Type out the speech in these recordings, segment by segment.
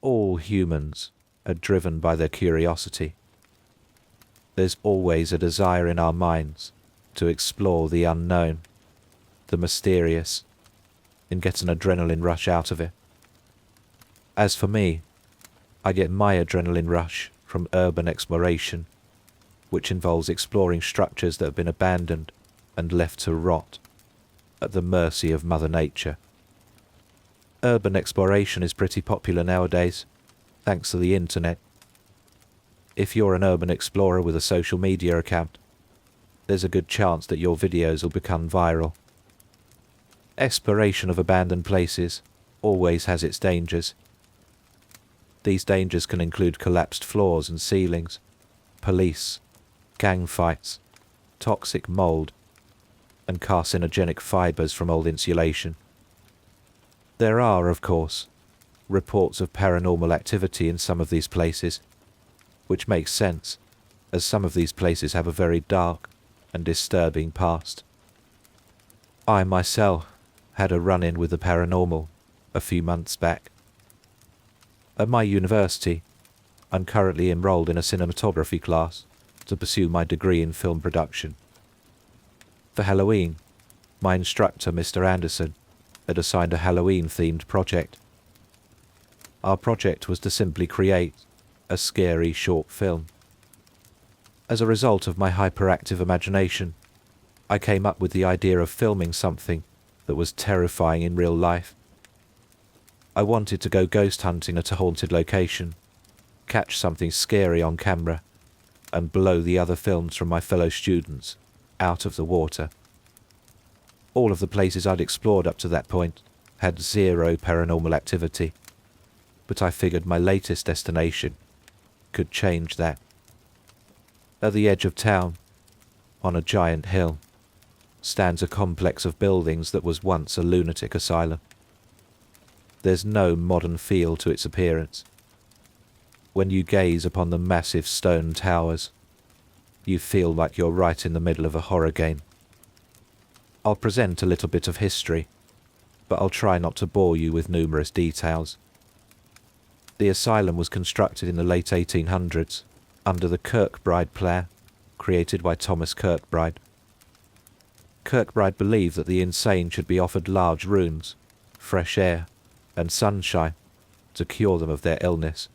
All humans are driven by their curiosity. There's always a desire in our minds to explore the unknown, the mysterious, and get an adrenaline rush out of it. As for me, I get my adrenaline rush from urban exploration, which involves exploring structures that have been abandoned and left to rot at the mercy of Mother Nature. Urban exploration is pretty popular nowadays, thanks to the internet. If you're an urban explorer with a social media account, there's a good chance that your videos will become viral. Exploration of abandoned places always has its dangers. These dangers can include collapsed floors and ceilings, police, gang fights, toxic mold, and carcinogenic fibers from old insulation. There are, of course, reports of paranormal activity in some of these places, which makes sense, as some of these places have a very dark and disturbing past. I myself had a run-in with the paranormal a few months back. At my university, I'm currently enrolled in a cinematography class to pursue my degree in film production. For Halloween, my instructor, Mr. Anderson, had assigned a Halloween-themed project. Our project was to simply create a scary short film. As a result of my hyperactive imagination, I came up with the idea of filming something that was terrifying in real life. I wanted to go ghost hunting at a haunted location, catch something scary on camera, and blow the other films from my fellow students out of the water. All of the places I'd explored up to that point had zero paranormal activity, but I figured my latest destination could change that. At the edge of town, on a giant hill, stands a complex of buildings that was once a lunatic asylum. There's no modern feel to its appearance. When you gaze upon the massive stone towers, you feel like you're right in the middle of a horror game. I'll present a little bit of history, but I'll try not to bore you with numerous details. The asylum was constructed in the late 1800s under the Kirkbride plan, created by Thomas Kirkbride. Kirkbride believed that the insane should be offered large rooms, fresh air, and sunshine to cure them of their illness.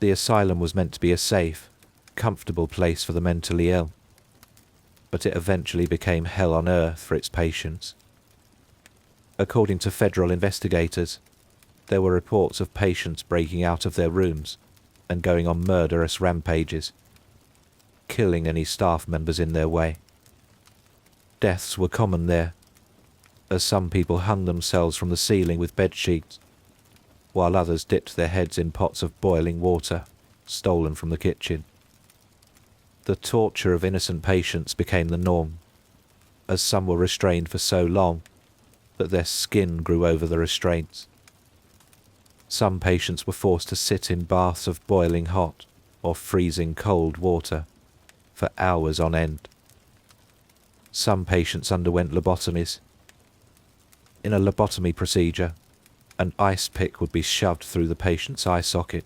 The asylum was meant to be a safe, comfortable place for the mentally ill, but it eventually became hell on earth for its patients. According to federal investigators, there were reports of patients breaking out of their rooms and going on murderous rampages, killing any staff members in their way. Deaths were common there, as some people hung themselves from the ceiling with bedsheets, while others dipped their heads in pots of boiling water stolen from the kitchen. The torture of innocent patients became the norm, as some were restrained for so long that their skin grew over the restraints. Some patients were forced to sit in baths of boiling hot or freezing cold water for hours on end. Some patients underwent lobotomies. In a lobotomy procedure, an ice pick would be shoved through the patient's eye socket,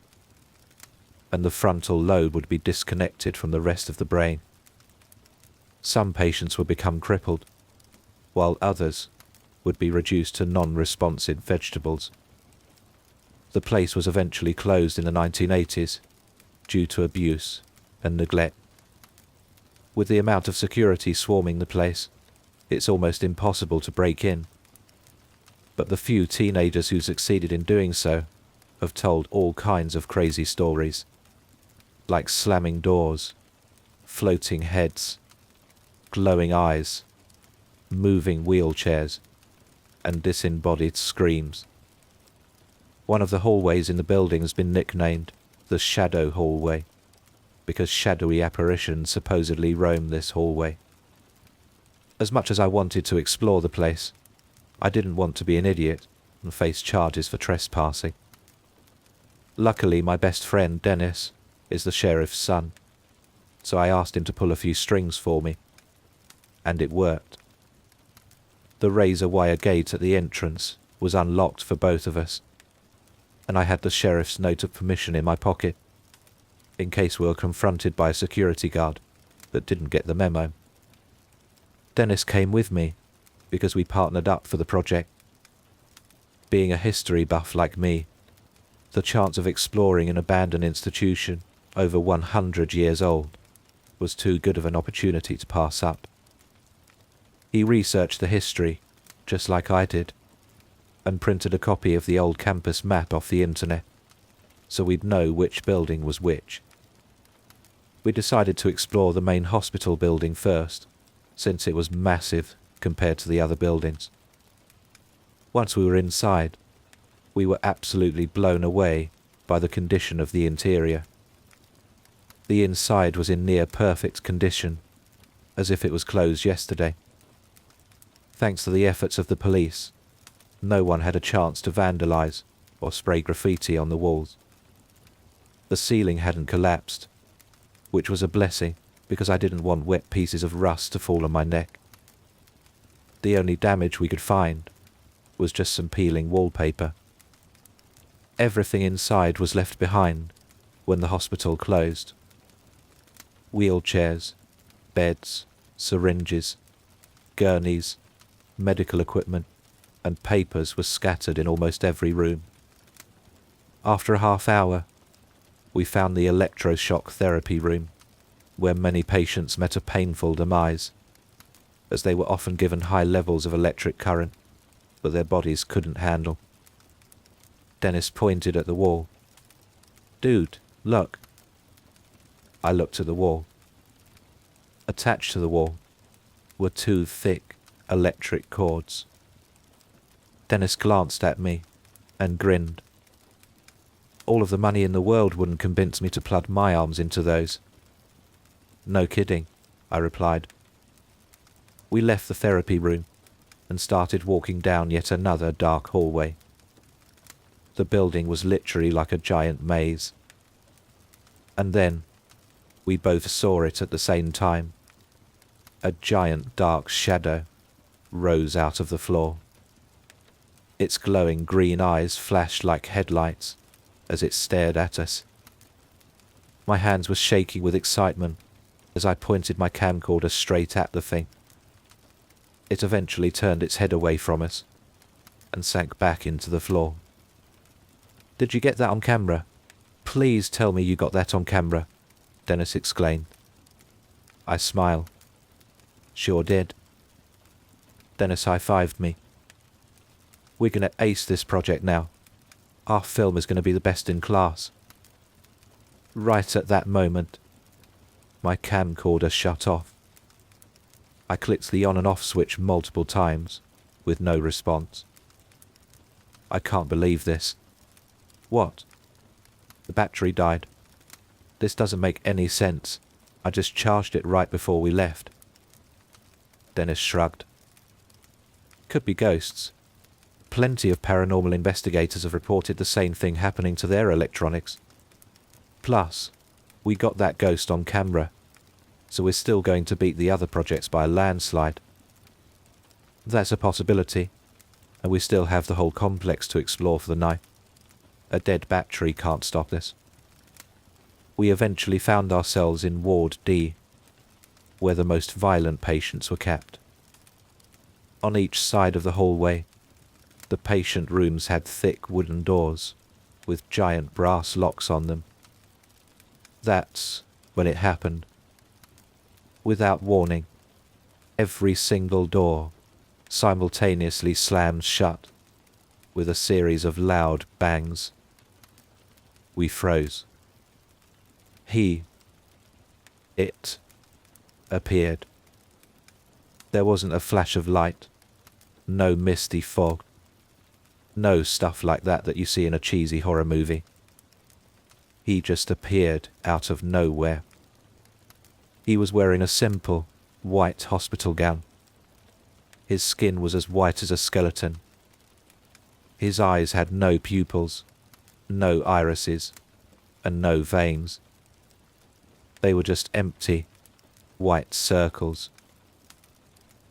and the frontal lobe would be disconnected from the rest of the brain. Some patients would become crippled, while others would be reduced to non-responsive vegetables. The place was eventually closed in the 1980s due to abuse and neglect. With the amount of security swarming the place, it's almost impossible to break in. But the few teenagers who succeeded in doing so have told all kinds of crazy stories, like slamming doors, floating heads, glowing eyes, moving wheelchairs, and disembodied screams. One of the hallways in the building has been nicknamed the Shadow Hallway, because shadowy apparitions supposedly roam this hallway. As much as I wanted to explore the place, I didn't want to be an idiot and face charges for trespassing. Luckily, my best friend, Dennis, is the sheriff's son, so I asked him to pull a few strings for me, and it worked. The razor wire gate at the entrance was unlocked for both of us, and I had the sheriff's note of permission in my pocket, in case we were confronted by a security guard that didn't get the memo. Dennis came with me because we partnered up for the project. Being a history buff like me, the chance of exploring an abandoned institution over 100 years old was too good of an opportunity to pass up. He researched the history, just like I did, and printed a copy of the old campus map off the internet, so we'd know which building was which. We decided to explore the main hospital building first, since it was massive compared to the other buildings. Once we were inside, we were absolutely blown away by the condition of the interior. The inside was in near perfect condition, as if it was closed yesterday. Thanks to the efforts of the police, no one had a chance to vandalize or spray graffiti on the walls. The ceiling hadn't collapsed, which was a blessing because I didn't want wet pieces of rust to fall on my neck. The only damage we could find was just some peeling wallpaper. Everything inside was left behind when the hospital closed. Wheelchairs, beds, syringes, gurneys, medical equipment, and papers were scattered in almost every room. After a half hour, we found the electroshock therapy room, where many patients met a painful demise, as they were often given high levels of electric current that their bodies couldn't handle. Dennis pointed at the wall. "Dude, look." I looked at the wall. Attached to the wall were 2 thick electric cords. Dennis glanced at me and grinned. All of the money in the world wouldn't convince me to plug my arms into those. "No kidding," I replied. We left the therapy room and started walking down yet another dark hallway. The building was literally like a giant maze. And then, we both saw it at the same time. A giant dark shadow rose out of the floor. Its glowing green eyes flashed like headlights as it stared at us. My hands were shaking with excitement as I pointed my camcorder straight at the thing. It eventually turned its head away from us and sank back into the floor. "Did you get that on camera? Please tell me you got that on camera," Dennis exclaimed. I smiled. "Sure did." Dennis high-fived me. "We're going to ace this project now. Our film is going to be the best in class." Right at that moment, my camcorder shut off. I clicked the on and off switch multiple times, with no response. "I can't believe this." "What?" "The battery died. This doesn't make any sense. I just charged it right before we left." Dennis shrugged. "Could be ghosts. Plenty of paranormal investigators have reported the same thing happening to their electronics. Plus, we got that ghost on camera, so we're still going to beat the other projects by a landslide. That's a possibility, and we still have the whole complex to explore for the night. A dead battery can't stop this." We eventually found ourselves in Ward D, where the most violent patients were kept. On each side of the hallway, the patient rooms had thick wooden doors with giant brass locks on them. That's when it happened. Without warning, every single door simultaneously slammed shut with a series of loud bangs. We froze. It appeared. There wasn't a flash of light, no misty fog, no stuff like that you see in a cheesy horror movie. He just appeared out of nowhere. He was wearing a simple, white hospital gown. His skin was as white as a skeleton. His eyes had no pupils, no irises, and no veins. They were just empty, white circles.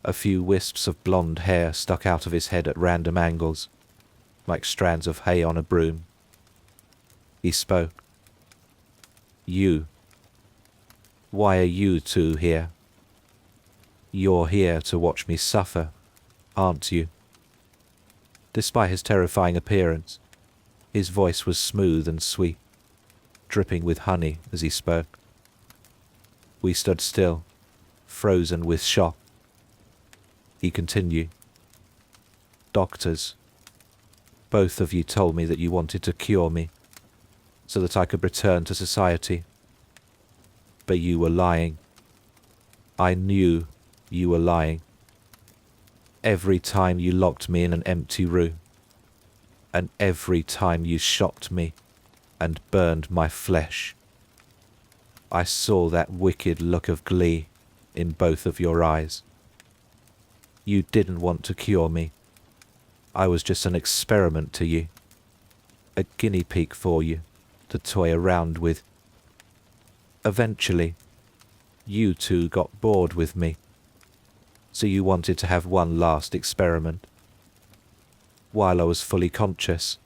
A few wisps of blonde hair stuck out of his head at random angles, like strands of hay on a broom. He spoke. You. Why are you two here? You're here to watch me suffer, aren't you? Despite his terrifying appearance, his voice was smooth and sweet, dripping with honey as he spoke. We stood still, frozen with shock. He continued. Doctors, both of you told me that you wanted to cure me, so that I could return to society. But you were lying. I knew you were lying. Every time you locked me in an empty room, and every time you shocked me and burned my flesh, I saw that wicked look of glee in both of your eyes. You didn't want to cure me. I was just an experiment to you, a guinea pig for you to toy around with. Eventually, you two got bored with me, so you wanted to have one last experiment. While I was fully conscious,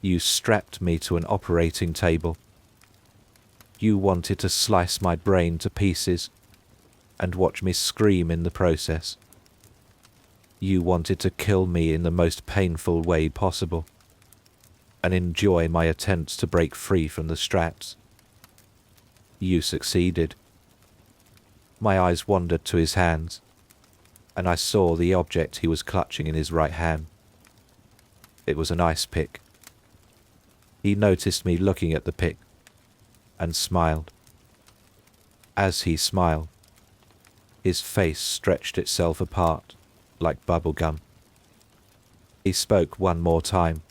you strapped me to an operating table. You wanted to slice my brain to pieces and watch me scream in the process. You wanted to kill me in the most painful way possible and enjoy my attempts to break free from the straps. You succeeded. My eyes wandered to his hands, and I saw the object he was clutching in his right hand. It was an ice pick. He noticed me looking at the pick and smiled. As he smiled, his face stretched itself apart like bubblegum. He spoke one more time.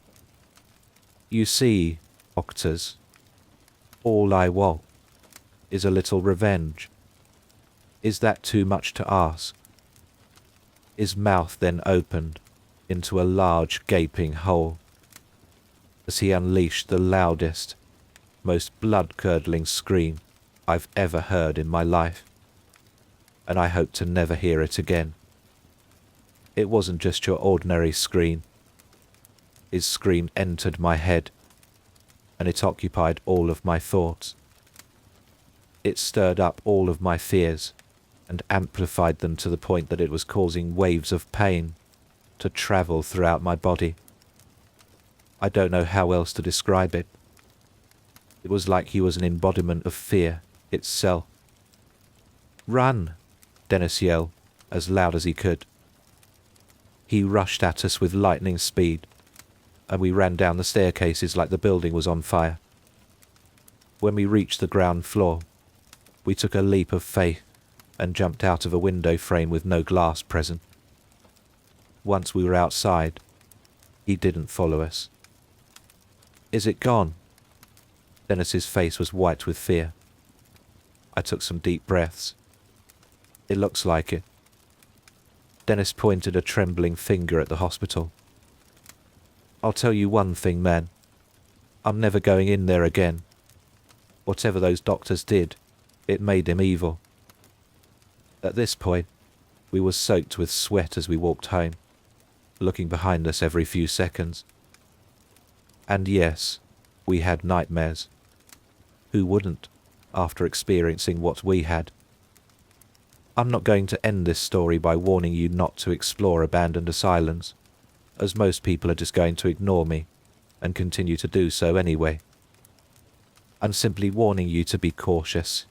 You see, doctors, all I want is a little revenge. Is that too much to ask? His mouth then opened into a large gaping hole as he unleashed the loudest, most blood-curdling scream I've ever heard in my life, and I hope to never hear it again. It wasn't just your ordinary scream. His scream entered my head, and it occupied all of my thoughts. It stirred up all of my fears and amplified them to the point that it was causing waves of pain to travel throughout my body. I don't know how else to describe it. It was like he was an embodiment of fear itself. Run! Dennis yelled, as loud as he could. He rushed at us with lightning speed, and we ran down the staircases like the building was on fire. When we reached the ground floor, we took a leap of faith and jumped out of a window frame with no glass present. Once we were outside, he didn't follow us. Is it gone? Dennis's face was white with fear. I took some deep breaths. It looks like it. Dennis pointed a trembling finger at the hospital. I'll tell you one thing, man. I'm never going in there again. Whatever those doctors did, it made him evil. At this point, we were soaked with sweat as we walked home, looking behind us every few seconds. And yes, we had nightmares. Who wouldn't, after experiencing what we had? I'm not going to end this story by warning you not to explore abandoned asylums, as most people are just going to ignore me and continue to do so anyway. I'm simply warning you to be cautious.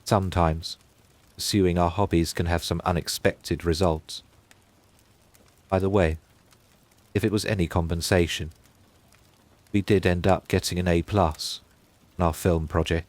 Sometimes, pursuing our hobbies can have some unexpected results. By the way, if it was any compensation, we did end up getting an A+ on our film project.